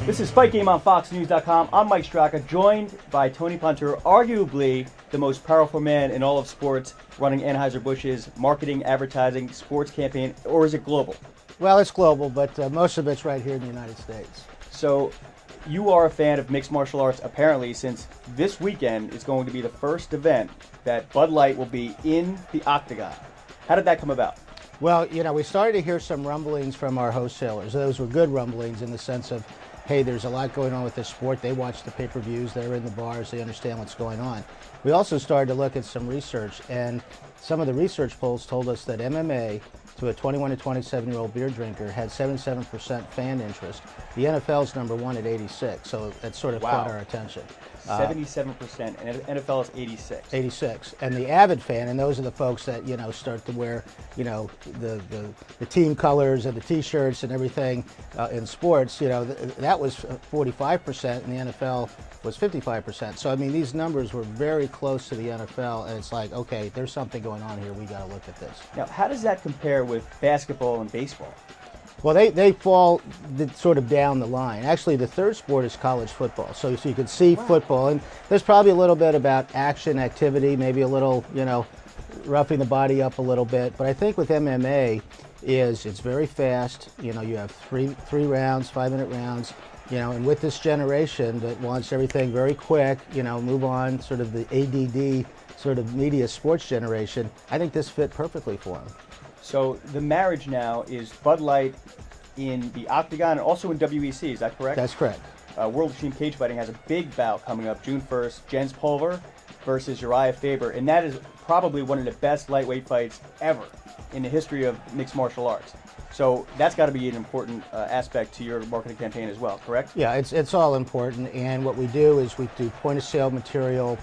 This is Fight Game on FoxNews.com. I'm Mike Straka, joined by Tony Ponturo, arguably the most powerful man in all of sports, running Anheuser-Busch's marketing, advertising, sports campaign, or is it global? Well, it's global, but most of it's right here in the United States. So you are a fan of mixed martial arts, apparently, since this weekend is going to be the first event that Bud Light will be in the octagon. How did that come about? Well, we started to hear some rumblings from our wholesalers. Those were good rumblings in the sense of, hey, there's a lot going on with this sport. They watch the pay-per-views, they're in the bars, they understand what's going on. We also started to look at some research, and some of the research polls told us that MMA, to a 21 to 27-year-old beer drinker, had 77% fan interest. The NFL's number one at 86, so it sort of caught our attention. 77%, and NFL is 86. 86, and the avid fan, and those are the folks that start to wear the team colors and the T-shirts and everything in sports. That was 45%, and the NFL was 55%. So I mean, these numbers were very close to the NFL, and it's like, okay, there's something going on here. We got to look at this. Now, how does that compare with basketball and baseball? Well, they fall sort of down the line. Actually, the third sport is college football. So you can see football, and there's probably a little bit about action, activity, maybe a little, roughing the body up a little bit. But I think with MMA it's very fast. You have three rounds, 5-minute rounds. And with this generation that wants everything very quick, move on, sort of the ADD sort of media sports generation, I think this fit perfectly for them. So the marriage now is Bud Light in the octagon and also in WEC, is that correct? That's correct. World Extreme Cage Fighting has a big bout coming up June 1st, Jens Pulver versus Uriah Faber, and that is probably one of the best lightweight fights ever in the history of mixed martial arts. So that's got to be an important aspect to your marketing campaign as well, correct? Yeah, it's all important, and what we do is we do point-of-sale material,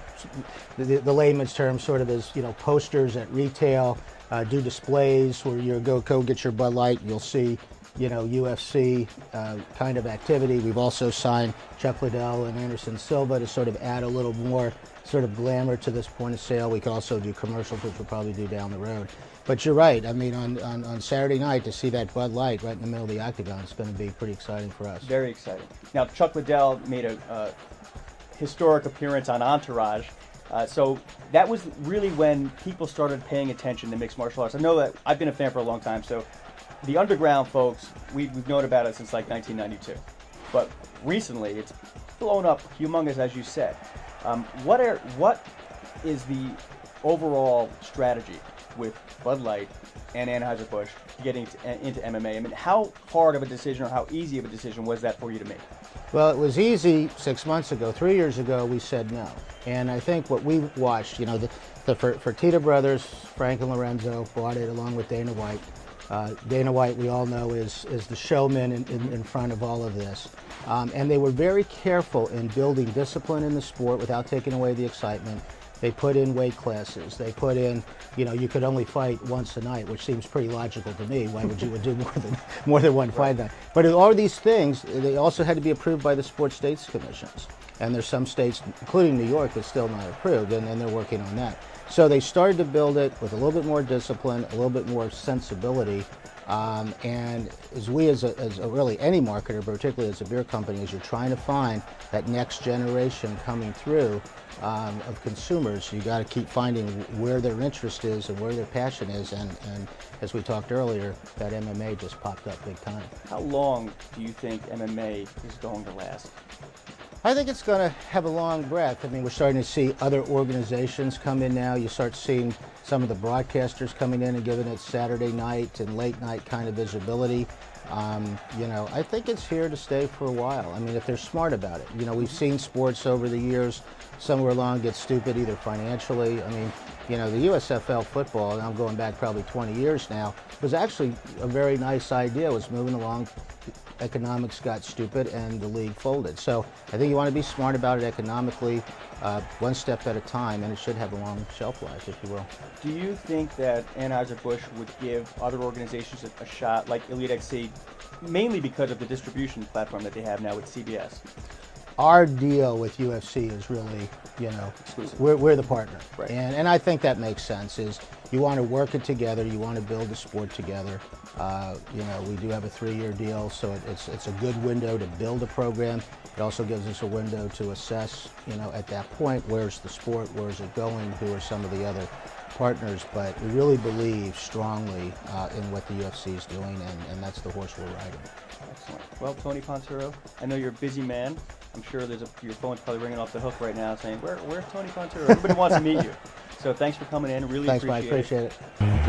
the layman's term sort of is, posters at retail, do displays where you go get your Bud Light, you'll see, UFC kind of activity. We've also signed Chuck Liddell and Anderson Silva to sort of add a little more sort of glamour to this point of sale. We can also do commercials, which we'll probably do down the road. But you're right. I mean, on Saturday night, to see that Bud Light right in the middle of the octagon, it's going to be pretty exciting for us. Very exciting. Now, Chuck Liddell made a historic appearance on Entourage. So that was really when people started paying attention to mixed martial arts. I know that I've been a fan for a long time, so the underground folks, we've known about it since like 1992. But recently, it's blown up humongous, as you said. What is the overall strategy with Bud Light and Anheuser-Busch getting into MMA? I mean, how hard of a decision or how easy of a decision was that for you to make? Well, it was easy 6 months ago. 3 years ago, we said no. And I think what we watched, the Fertitta brothers, Frank and Lorenzo, bought it along with Dana White. Dana White, we all know, is the showman in front of all of this. And they were very careful in building discipline in the sport without taking away the excitement. They put in weight classes. They put in, you could only fight once a night, which seems pretty logical to me. Why would you do more than one fight a night? But all these things, they also had to be approved by the sports states commissions. And there's some states, including New York, that's still not approved, and they're working on that. So they started to build it with a little bit more discipline, a little bit more sensibility. And as really any marketer, but particularly as a beer company, as you're trying to find that next generation coming through of consumers, you got to keep finding where their interest is and where their passion is. And as we talked earlier, that MMA just popped up big time. How long do you think MMA is going to last? I think it's going to have a long breath. I mean, we're starting to see other organizations come in now. You start seeing some of the broadcasters coming in and giving it Saturday night and late night kind of visibility. I think it's here to stay for a while. I mean, if they're smart about it. We've seen sports over the years somewhere along get stupid either financially. I mean, the USFL football, and I'm going back probably 20 years now, was actually a very nice idea. It was moving along. Economics got stupid and the league folded. So I think you want to be smart about it economically, one step at a time, and it should have a long shelf life, if you will. Do you think that Anheuser-Busch would give other organizations a shot, like Elite XC, mainly because of the distribution platform that they have now with CBS? our deal with UFC is really, you know, Exclusive. we're the partner. Right. And I think that makes sense, is you want to work it together, you want to build the sport together. You know, we do have a 3-year deal, so it's a good window to build a program. It also gives us a window to assess, you know, at that point, where's the sport, where's it going, who are some of the other partners. But we really believe strongly in what the UFC is doing, and that's the horse we're riding. Excellent. Well, Tony Ponturo, I know you're a busy man. I'm sure your phone's probably ringing off the hook right now saying, where's Tony Ponturo? Everybody wants to meet you. So thanks for coming in. Really Thanks, appreciate Mike. Appreciate it.